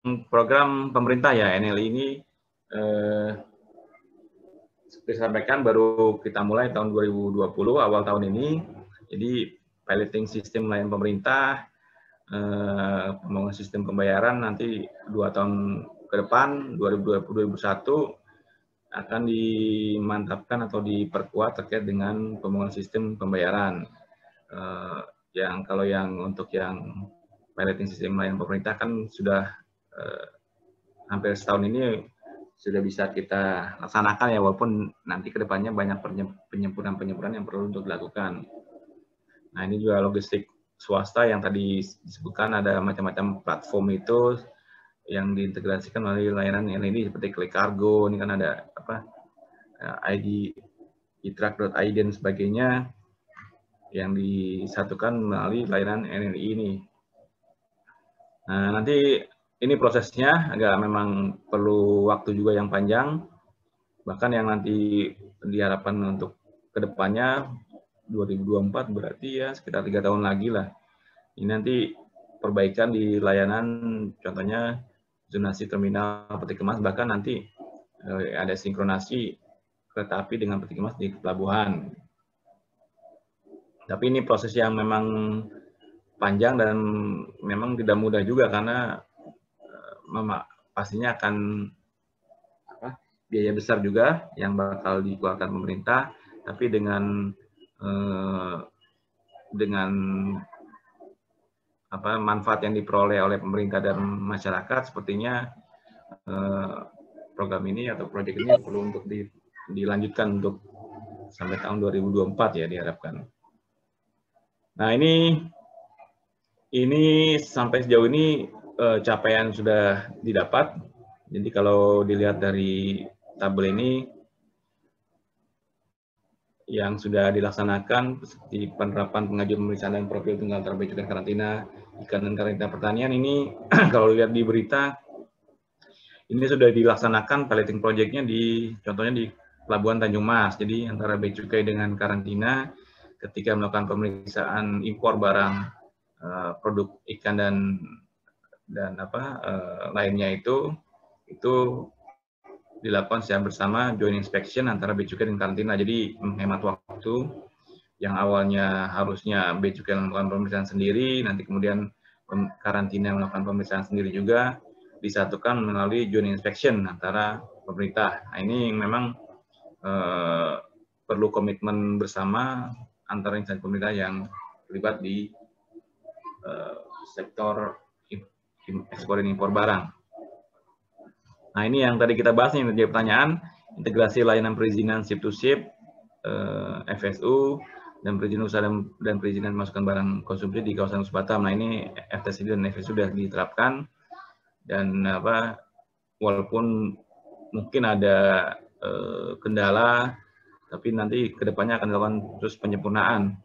program pemerintah ya, NLI ini seperti disampaikan baru kita mulai tahun 2020 awal tahun ini. Jadi piloting sistem layanan pemerintah, pembangunan sistem pembayaran nanti 2 tahun ke depan 2020-2021 akan dimantapkan atau diperkuat terkait dengan pembangunan sistem pembayaran. Yang kalau yang untuk yang piloting sistem layanan pemerintah kan sudah hampir setahun ini sudah bisa kita laksanakan ya, walaupun nanti kedepannya banyak penyempurnaan yang perlu untuk dilakukan. Nah ini juga logistik swasta yang tadi disebutkan ada macam-macam platform itu yang diintegrasikan melalui layanan ini seperti Klik Kargo, ini kan ada apa ID, e-truck.id dan sebagainya yang disatukan melalui layanan NLI ini. Nah, nanti ini prosesnya agak memang perlu waktu juga yang panjang, bahkan yang nanti diharapkan untuk kedepannya 2024 berarti ya sekitar 3 tahun lagi lah. Ini nanti perbaikan di layanan, contohnya zonasi terminal peti kemas, bahkan nanti ada sinkronasi kereta api dengan peti kemas di pelabuhan. Tapi ini proses yang memang panjang dan memang tidak mudah juga karena pastinya akan biaya besar juga yang bakal dikeluarkan pemerintah, tapi dengan manfaat yang diperoleh oleh pemerintah dan masyarakat, sepertinya program ini atau proyek ini perlu untuk dilanjutkan untuk sampai tahun 2024 ya diharapkan. Nah ini sampai sejauh ini capaian sudah didapat. Jadi kalau dilihat dari tabel ini yang sudah dilaksanakan seperti penerapan pengajuan pemeriksaan dan profil tunggal antara bea cukai karantina ikan dan karantina pertanian ini kalau lihat di berita ini sudah dilaksanakan piloting project-nya contohnya di Pelabuhan Tanjung Mas. Jadi antara bea cukai dengan karantina ketika melakukan pemeriksaan impor barang produk ikan dan lainnya itu dilakukan secara bersama joint inspection antara bea cukai dan karantina. Jadi menghemat waktu yang awalnya harusnya bea cukai melakukan pemeriksaan sendiri, nanti kemudian karantina melakukan pemeriksaan sendiri juga disatukan melalui joint inspection antara pemerintah. Nah ini memang perlu komitmen bersama antara instansi pemerintah yang terlibat di sektor ekspor dan impor barang. Nah ini yang tadi kita bahas nih, menjadi pertanyaan, integrasi layanan perizinan ship to ship, FSU, dan perizinan usaha dan perizinan masukkan barang konsumsi di kawasan Gunung Batam. Nah ini FTSD dan FSU sudah diterapkan, dan walaupun mungkin ada kendala, tapi nanti kedepannya akan dilakukan terus penyempurnaan.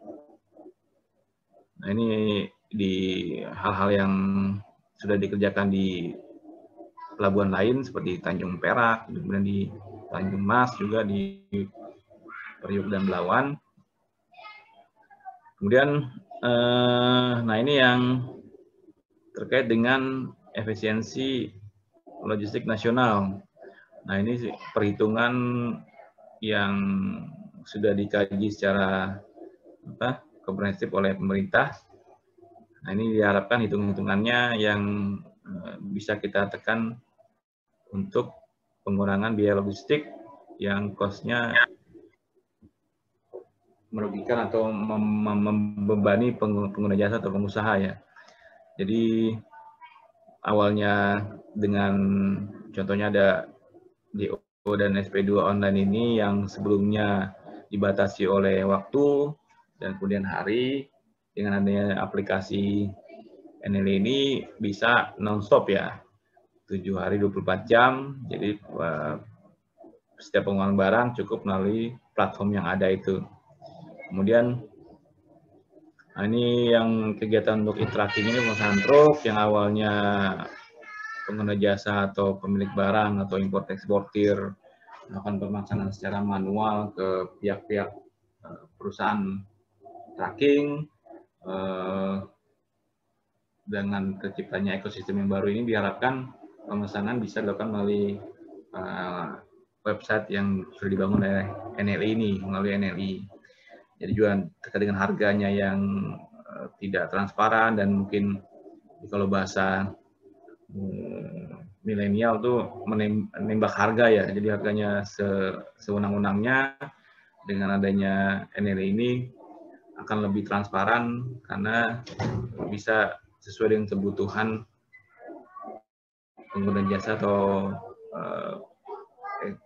Nah ini di hal-hal yang sudah dikerjakan di pelabuhan lain seperti Tanjung Perak, kemudian di Tanjung Mas juga di Priuk dan Belawan. Kemudian, nah ini yang terkait dengan efisiensi logistik nasional. Nah ini perhitungan yang sudah dikaji secara komprehensif oleh pemerintah. Nah ini diharapkan hitung-hitungannya yang bisa kita tekan untuk pengurangan biaya logistik yang cost-nya merugikan atau membebani pengguna jasa atau pengusaha ya. Jadi awalnya dengan contohnya ada DO dan SP2 online ini yang sebelumnya dibatasi oleh waktu dan kemudian hari, dengan adanya aplikasi NLI ini bisa non-stop ya, 7 hari 24 jam, jadi setiap pengeluaran barang cukup melalui platform yang ada itu. Kemudian ini yang kegiatan untuk e-tracking ini pengusahaan truk yang awalnya pengguna jasa atau pemilik barang atau import-eksportir melakukan pemasangan secara manual ke pihak-pihak perusahaan tracking. Dengan terciptanya ekosistem yang baru ini diharapkan pemesanan bisa dilakukan melalui website yang sudah dibangun oleh NLI ini, melalui NLI. Jadi juga terkait dengan harganya yang tidak transparan dan mungkin kalau bahasa milenial tuh menembak harga ya. Jadi harganya sewenang-wenangnya. Dengan adanya NLI ini akan lebih transparan karena bisa sesuai dengan kebutuhan pengguna jasa atau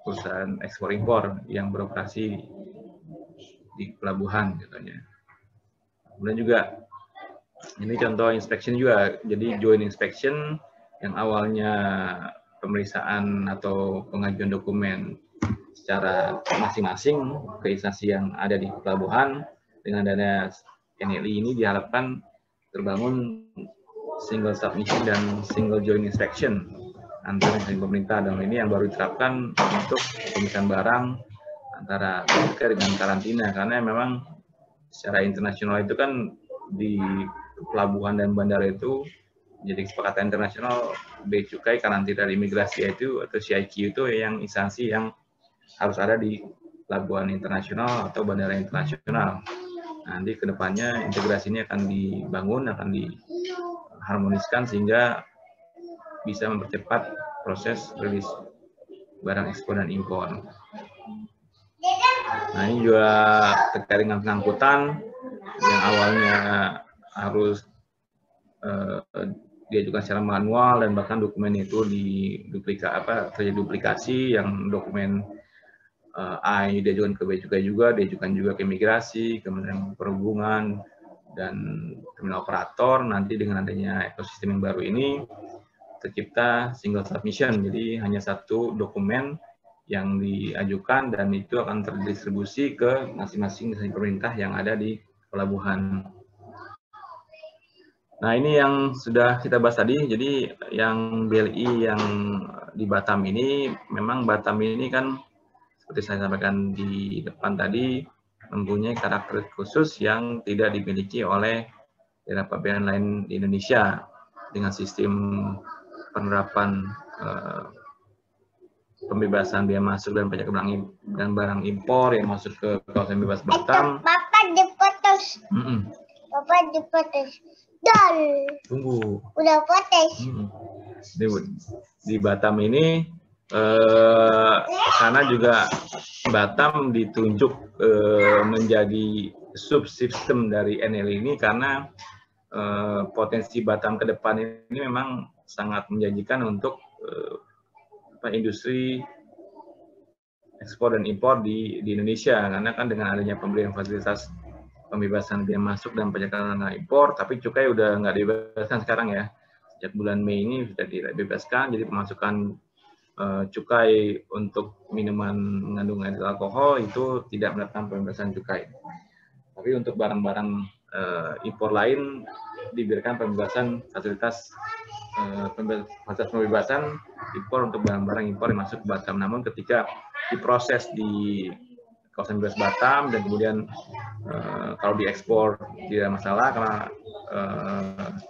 perusahaan ekspor impor yang beroperasi di pelabuhan contohnya. Kemudian juga ini contoh inspection juga. Jadi joint inspection yang awalnya pemeriksaan atau pengajuan dokumen secara masing-masing ke instansi yang ada di pelabuhan, dengan dana NLI ini diharapkan terbangun single submission dan single joint inspection antara pemerintah dan ini yang baru diterapkan untuk pemeriksaan barang antara terkait dengan karantina, karena memang secara internasional itu kan di pelabuhan dan bandara itu jadi kesepakatan internasional bea cukai karantina dan imigrasi itu atau CIQ itu yang instansi yang harus ada di pelabuhan internasional atau bandara internasional. Nanti kedepannya integrasi ini akan dibangun, akan diharmoniskan sehingga bisa mempercepat proses rilis barang ekspor dan impor. Nah ini juga terkait dengan pengangkutan yang awalnya harus diajukan secara manual dan bahkan dokumen itu terjadi duplikasi, yang dokumen A diajukan ke bea cukai juga, diajukan juga ke imigrasi, Kementerian Perhubungan, dan terminal operator. Nanti dengan adanya ekosistem yang baru ini tercipta single submission, jadi hanya satu dokumen yang diajukan dan itu akan terdistribusi ke masing-masing instansi pemerintah yang ada di pelabuhan. Nah ini yang sudah kita bahas tadi. Jadi yang BLI yang di Batam ini, memang Batam ini kan seperti saya sampaikan di depan tadi, mempunyai karakter khusus yang tidak dimiliki oleh daerah pabean lain di Indonesia dengan sistem penerapan pembebasan biaya masuk dan pajak barang impor yang masuk ke kawasan bebas Batam. Bapak dipotos. Bapak dipotos. Dan. Tunggu. Udah potos. Di Batam ini karena juga Batam ditunjuk menjadi subsistem dari NLI ini karena potensi Batam ke depan ini memang sangat menjanjikan untuk industri ekspor dan impor di Indonesia, karena kan dengan adanya pemberian fasilitas pembebasan biaya masuk dan pajak impor, tapi cukai udah nggak dibebaskan sekarang ya. Sejak bulan Mei ini sudah dibebaskan, jadi pemasukan cukai untuk minuman mengandung alkohol itu tidak mendapatkan pembebasan cukai. Tapi untuk barang-barang impor lain diberikan pembebasan fasilitas pembebasan impor untuk barang-barang impor yang masuk ke Batam. Namun ketika diproses di kawasan bebas Batam dan kemudian kalau diekspor tidak masalah karena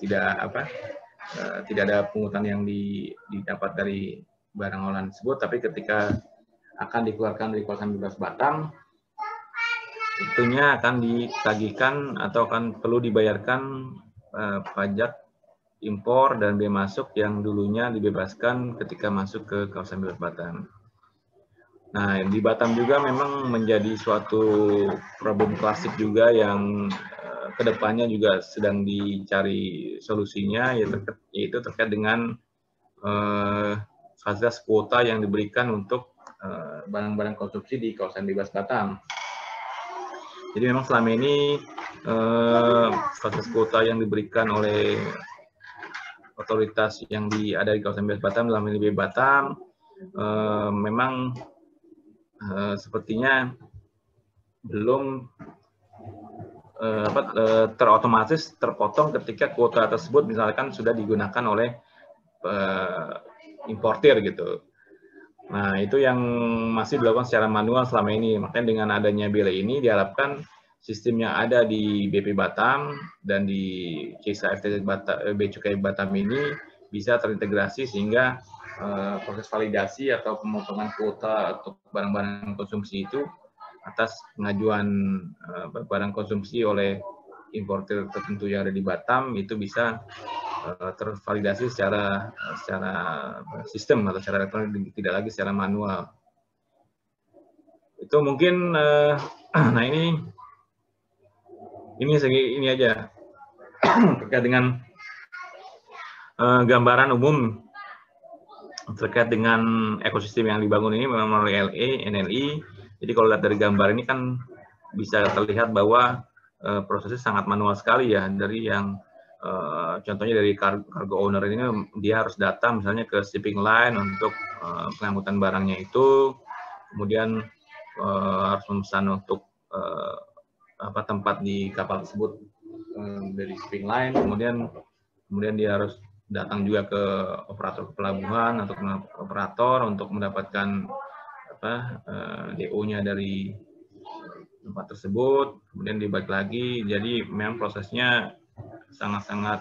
tidak ada pungutan yang didapat dari barang olahan tersebut. Tapi ketika akan dikeluarkan dari kawasan bebas Batam, tentunya akan ditagihkan atau akan perlu dibayarkan pajak impor dan bea masuk yang dulunya dibebaskan ketika masuk ke kawasan bebas Batam. Nah, di Batam juga memang menjadi suatu problem klasik juga yang kedepannya juga sedang dicari solusinya, yaitu terkait dengan fasilitas kuota yang diberikan untuk barang-barang konsumsi di kawasan bebas Batam. Jadi memang selama ini fasilitas kuota yang diberikan oleh otoritas yang ada di kawasan bebas Batam dalam ini BEI Batam memang sepertinya belum terotomatis terpotong ketika kuota tersebut misalkan sudah digunakan oleh importir gitu. Nah itu yang masih dilakukan secara manual selama ini. Makanya dengan adanya BLI ini diharapkan sistem yang ada di BP Batam dan di KISA FTZ Bea Cukai Batam ini bisa terintegrasi sehingga proses validasi atau pemotongan kuota untuk barang-barang konsumsi itu atas pengajuan barang konsumsi oleh importer tertentu yang ada di Batam itu bisa tervalidasi secara sistem atau secara elektronik, tidak lagi secara manual. Itu mungkin nah ini aja terkait dengan gambaran umum terkait dengan ekosistem yang dibangun ini memang melalui NLI. Jadi kalau lihat dari gambar ini kan bisa terlihat bahwa prosesnya sangat manual sekali ya, dari yang contohnya dari cargo owner ini dia harus datang misalnya ke shipping line untuk pengangkutan barangnya itu, kemudian harus memesan untuk tempat di kapal tersebut dari shipping line, kemudian dia harus datang juga ke operator pelabuhan atau operator untuk mendapatkan DO-nya dari tempat tersebut, kemudian dibalik lagi. Jadi memang prosesnya sangat-sangat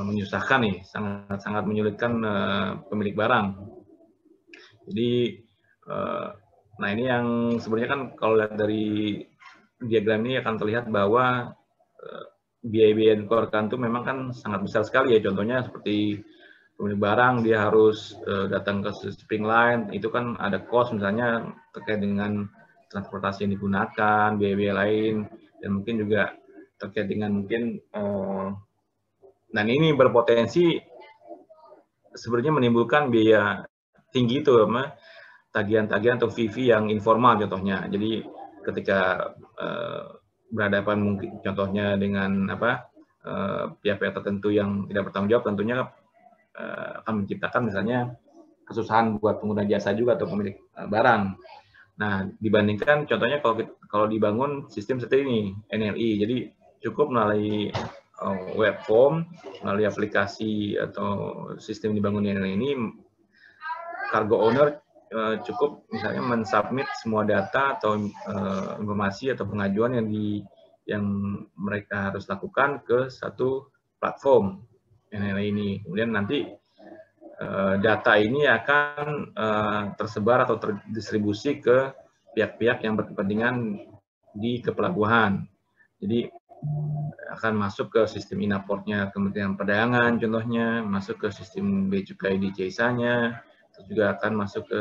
menyusahkan nih, sangat-sangat menyulitkan pemilik barang. Jadi nah ini yang sebenarnya kan kalau lihat dari diagram ini akan terlihat bahwa biaya-biaya yang dikeluarkan itu memang kan sangat besar sekali ya. Contohnya seperti pemilik barang dia harus datang ke shipping line, itu kan ada cost misalnya terkait dengan transportasi yang digunakan, biaya-biaya lain, dan mungkin juga terkait dengan mungkin dan ini berpotensi sebenarnya menimbulkan biaya tinggi itu tagihan-tagihan atau fee yang informal contohnya. Jadi ketika berhadapan mungkin contohnya dengan pihak-pihak tertentu yang tidak bertanggung jawab, tentunya akan menciptakan misalnya kesusahan buat pengguna jasa juga atau pemilik barang. Nah, dibandingkan contohnya kalau dibangun sistem seperti ini NLI, jadi cukup melalui web form, melalui aplikasi atau sistem dibangun NLI ini, cargo owner cukup misalnya mensubmit semua data atau informasi atau pengajuan yang mereka harus lakukan ke satu platform NLI ini. Kemudian nanti data ini akan tersebar atau terdistribusi ke pihak-pihak yang berkepentingan di kepelabuhan. Jadi akan masuk ke sistem Inaport-nya Kementerian Perdagangan contohnya, masuk ke sistem Bea Cukai di JSA-nya, juga akan masuk ke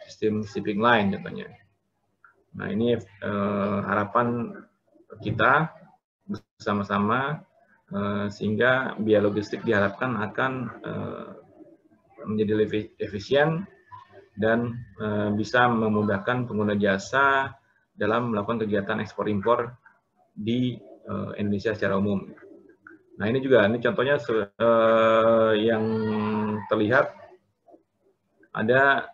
sistem shipping line contohnya. Nah ini harapan kita bersama-sama sehingga biaya logistik diharapkan akan menjadi lebih efisien dan bisa memudahkan pengguna jasa dalam melakukan kegiatan ekspor impor di Indonesia secara umum. Nah ini juga ini contohnya yang terlihat ada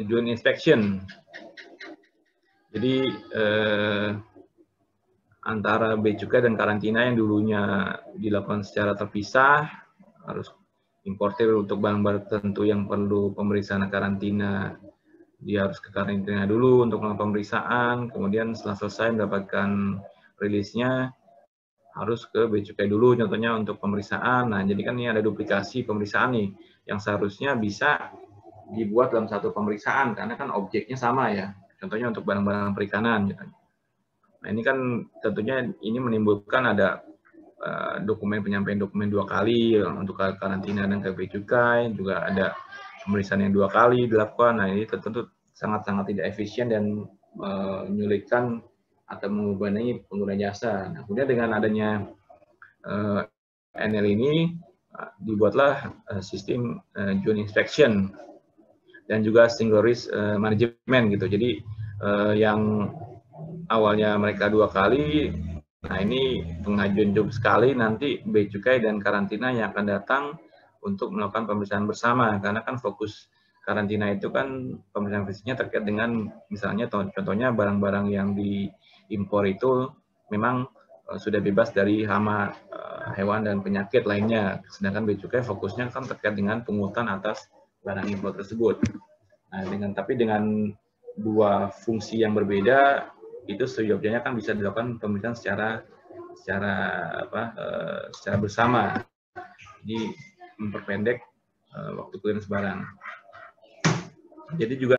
joint inspection. Jadi antara Bea Cukai dan karantina yang dulunya dilakukan secara terpisah, harus importir untuk barang-barang tertentu yang perlu pemeriksaan karantina, dia harus ke karantina dulu untuk melakukan pemeriksaan, kemudian setelah selesai mendapatkan rilisnya harus ke Bea Cukai dulu contohnya untuk pemeriksaan. Nah, jadi kan ini ada duplikasi pemeriksaan nih yang seharusnya bisa dibuat dalam satu pemeriksaan karena kan objeknya sama ya. Contohnya untuk barang-barang perikanan gitu. Nah, ini kan tentunya ini menimbulkan ada dokumen penyampaian dokumen 2 kali untuk karantina dan ke Bea Cukai, juga ada pemeriksaan yang 2 kali dilakukan. Nah, ini tentu sangat-sangat tidak efisien dan menyulitkan atau membebani pengguna jasa. Nah, kemudian dengan adanya NL ini dibuatlah sistem joint inspection dan juga single risk management gitu. Jadi yang awalnya mereka 2 kali, nah ini pengajuan job sekali, nanti Bea Cukai dan karantina yang akan datang untuk melakukan pemeriksaan bersama, karena kan fokus karantina itu kan pemeriksaan fisiknya terkait dengan misalnya contohnya barang-barang yang diimpor itu memang sudah bebas dari hama hewan dan penyakit lainnya, sedangkan Bea Cukai fokusnya kan terkait dengan pungutan atas barang impor tersebut. Nah, tapi dengan 2 fungsi yang berbeda itu seyogyanya kan bisa dilakukan pemeriksaan secara bersama. Jadi memperpendek waktu clearance barang. Jadi juga